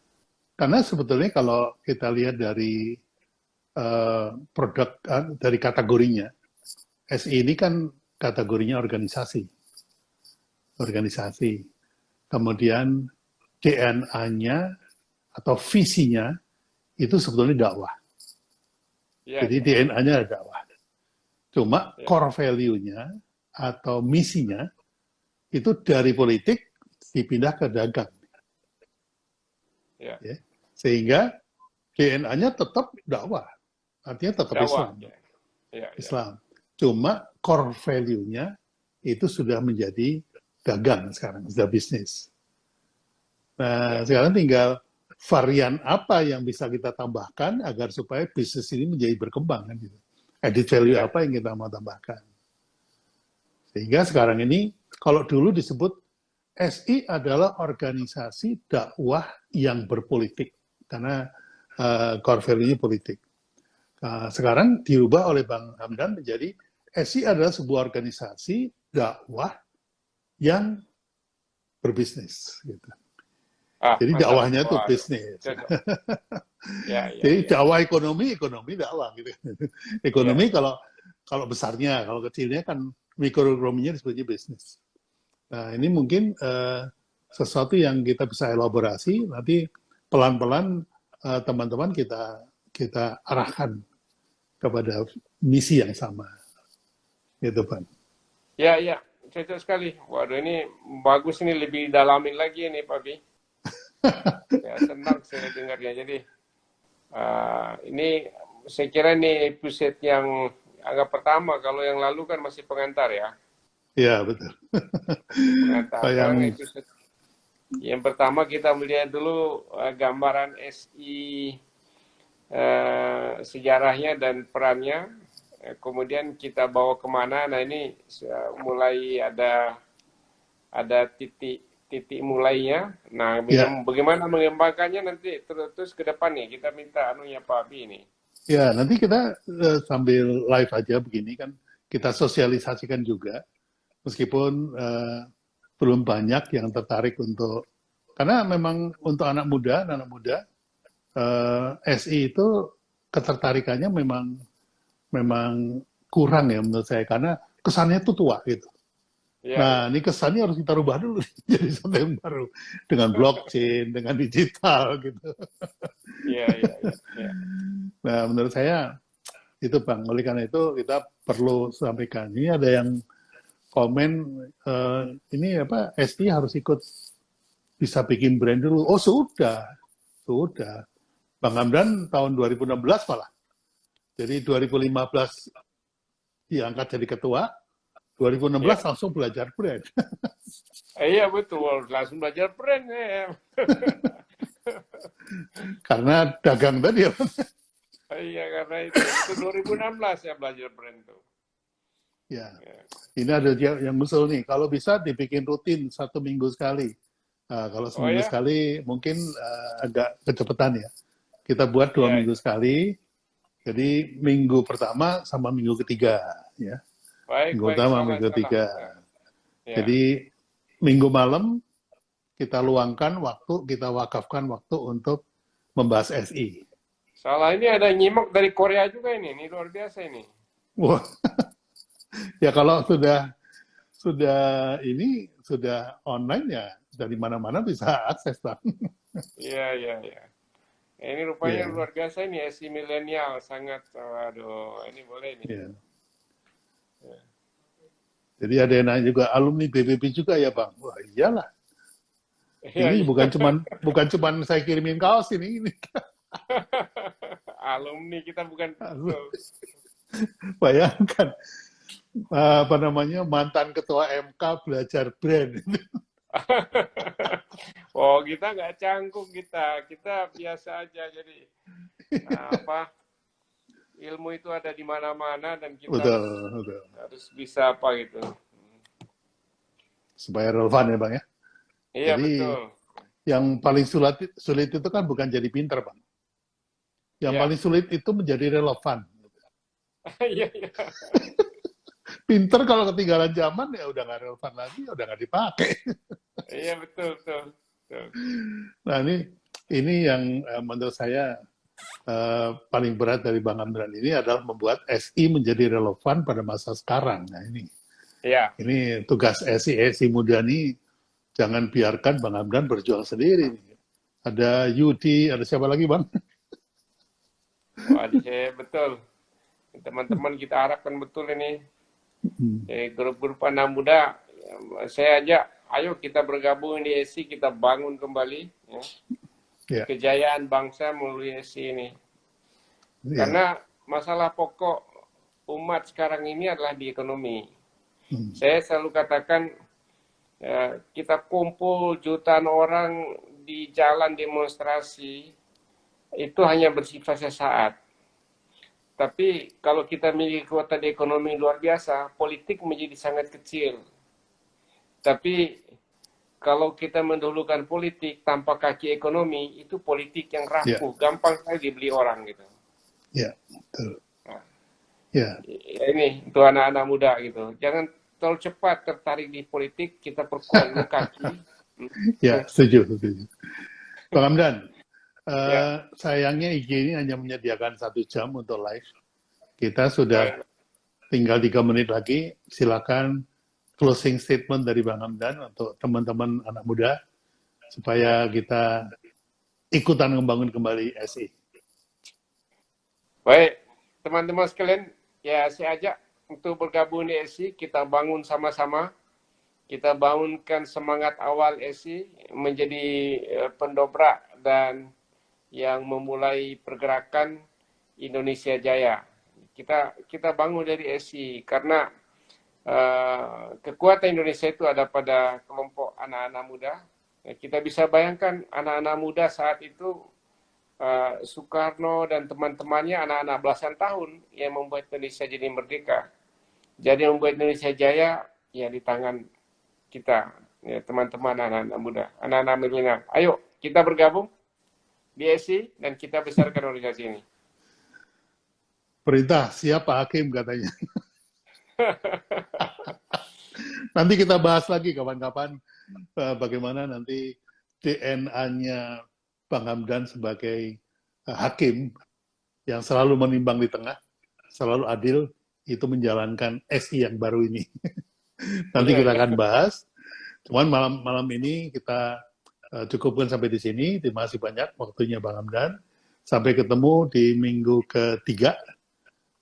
karena sebetulnya kalau kita lihat dari produk dari kategorinya, SI ini kan kategorinya organisasi. Kemudian DNA-nya atau visinya itu sebetulnya dakwah. Jadi DNA-nya ada dakwah. Cuma core value-nya atau misinya itu dari politik dipindah ke dagang. Sehingga DNA-nya tetap dakwah. Artinya tetap Islam. Islam. Cuma core value-nya itu sudah menjadi dagang sekarang, sudah bisnis. Nah, sekarang tinggal varian apa yang bisa kita tambahkan agar supaya bisnis ini menjadi berkembang kan gitu. Added value apa yang kita mau tambahkan. Sehingga sekarang ini kalau dulu disebut SI adalah organisasi dakwah yang berpolitik karena core value-nya politik. Sekarang diubah oleh Bang Hamdan menjadi SI adalah sebuah organisasi dakwah yang berbisnis gitu. Jadi mantap. dakwahnya itu Waduh. bisnis. Cocok. Ya, ya, Jadi ya. dakwah ekonomi, ekonomi dakwah gitu. Ya, Ekonomi ya. kalau besarnya, kalau kecilnya kan mikroekonominya disebutnya bisnis. Nah, ini mungkin sesuatu yang kita bisa elaborasi, nanti pelan-pelan teman-teman kita arahkan kepada misi yang sama, gitu Pak. Ya, ya. Cocok sekali. Waduh, ini bagus, ini lebih dalamin lagi nih, Pak Bi. Ya, senang saya dengarnya. Jadi, ini saya kira ini episode yang agak pertama. Kalau yang lalu kan masih pengantar ya. Ya betul. Masih pengantar. Sekarang yang episode yang pertama kita melihat dulu gambaran SI, sejarahnya dan perannya. Kemudian kita bawa kemana? Nah ini mulai ada titik mulainya. Nah, ya bagaimana mengembangkannya nanti terus ke depan nih. Kita minta anunya Pak Abi ini. ya nanti kita sambil live aja begini kan kita sosialisasikan juga meskipun belum banyak yang tertarik untuk karena memang untuk anak muda SI itu ketertarikannya memang kurang ya menurut saya karena kesannya itu tua gitu. Iya, iya. Nah, ini kesannya harus kita rubah dulu jadi sesuatu yang baru dengan blockchain, dengan digital gitu. Iya, iya, iya. Iya. Nah, menurut saya itu Bang. Oleh karena itu kita perlu sampaikan. Ini ada yang komen ini apa SI harus ikut bisa bikin brand dulu. Oh sudah. Bang Hamdan tahun 2016 malah. Jadi 2015 diangkat jadi ketua, 2016 Iya. langsung belajar brand. Iya betul, langsung belajar brand ya. Karena dagang tadi ya. Iya karena itu 2016 ya belajar brand tuh. Ya, Ya. ini ada yang usul nih. Kalau bisa dibikin rutin 1 minggu sekali. Nah, kalau Oh seminggu ya, sekali mungkin agak kecepatan ya. Kita buat 2 minggu iya. sekali. Jadi minggu pertama sama minggu ketiga, ya. Baik, Minggu baik, pertama, salah, minggu salah. ketiga. Nah, ya. Jadi minggu malam kita luangkan waktu, kita wakafkan waktu untuk membahas SI. Salah ini ada nyimak dari Korea juga ini luar biasa ini. Wah, ya kalau sudah online ya dari mana-mana bisa akses Bang. Iya, iya, iya. Ini rupanya Ya, luar biasa ini SI milenial sangat, waduh, ini boleh nih. ya. Jadi ada yang nanya juga alumni BBB juga ya Bang. Wah iyalah. Iya, Ini iya. bukan cuman saya kirimin kaos ini. Alumni kita bukan betul. Bayangkan apa namanya mantan ketua MK belajar brand. Oh, kita nggak canggung kita biasa aja. Jadi apa ilmu itu ada di mana-mana dan kita Betul, harus betul. harus bisa apa gitu. Supaya relevan ya Bang ya. Iya Jadi betul. yang paling sulit itu kan bukan jadi pinter Bang. Yang Iya, paling sulit itu menjadi relevan. iya, iya. Pinter kalau ketinggalan zaman ya udah nggak relevan lagi, udah nggak dipakai. Iya betul, betul, betul. Nah ini yang menurut saya paling berat dari Bang Amran ini adalah membuat SI menjadi relevan pada masa sekarang. Nah Iya. ini tugas SI muda ini jangan biarkan Bang Amran berjuang sendiri. Ada Yudi, ada siapa lagi Bang? Wah, saya betul. Teman-teman kita harapkan betul ini. Grup-grup anak muda, saya ajak, ayo kita bergabung di SI, kita bangun kembali ya. Ya, Kejayaan bangsa melalui SI ini. ya. Karena masalah pokok umat sekarang ini adalah di ekonomi. Saya selalu katakan, kita kumpul jutaan orang di jalan demonstrasi, itu hanya bersifat sesaat. Tapi kalau kita memiliki kekuatan ekonomi luar biasa, politik menjadi sangat kecil. Tapi kalau kita mendahulukan politik tanpa kaki ekonomi, itu politik yang rapuh, gampang sekali dibeli orang gitu. Ya, betul. Nah, Ya, ini untuk anak-anak muda gitu. Jangan terlalu cepat tertarik di politik, kita perkuat dulu kaki. ya, setuju. Bang Hamdan, Ya, sayangnya IG ini hanya menyediakan 1 jam untuk live. Kita sudah baik. tinggal 3 menit lagi. Silakan closing statement dari Bang Hamdan untuk teman-teman anak muda Ya, supaya kita ikutan membangun kembali SI. baik. Teman-teman sekalian, ya saya ajak untuk bergabung di SI, kita bangun sama-sama. Kita bangunkan semangat awal SI menjadi pendobrak dan yang memulai pergerakan Indonesia Jaya. Kita bangun dari SI karena kekuatan Indonesia itu ada pada kelompok anak-anak muda. Kita bisa bayangkan anak-anak muda saat itu Soekarno dan teman-temannya anak-anak belasan tahun yang membuat Indonesia jadi merdeka. Jadi membuat Indonesia Jaya ya di tangan kita, ya, teman-teman anak-anak muda, anak-anak milenial. Ayo kita bergabung di SI dan kita besarkan organisasi ini. Perintah, siapa hakim katanya. Nanti kita bahas lagi kapan-kapan bagaimana nanti DNA-nya Bang Hamdan sebagai hakim yang selalu menimbang di tengah, selalu adil, itu menjalankan SI yang baru ini. Nanti kita akan bahas. Cuman malam ini kita cukupkan sampai di sini. Terima kasih banyak waktunya Bang Hamdan. Sampai ketemu di minggu ketiga,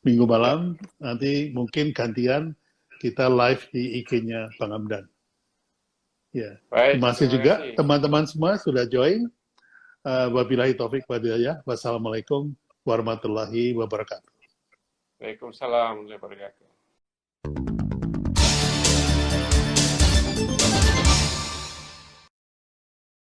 minggu malam. Nanti mungkin gantian kita live di IG-nya Bang Hamdan. Ya. Baik, Terima kasih terima juga kasih. teman-teman semua sudah join. Wabillahi taufik walhidayah. Wassalamualaikum warahmatullahi wabarakatuh. Waalaikumsalam warahmatullahi wabarakatuh.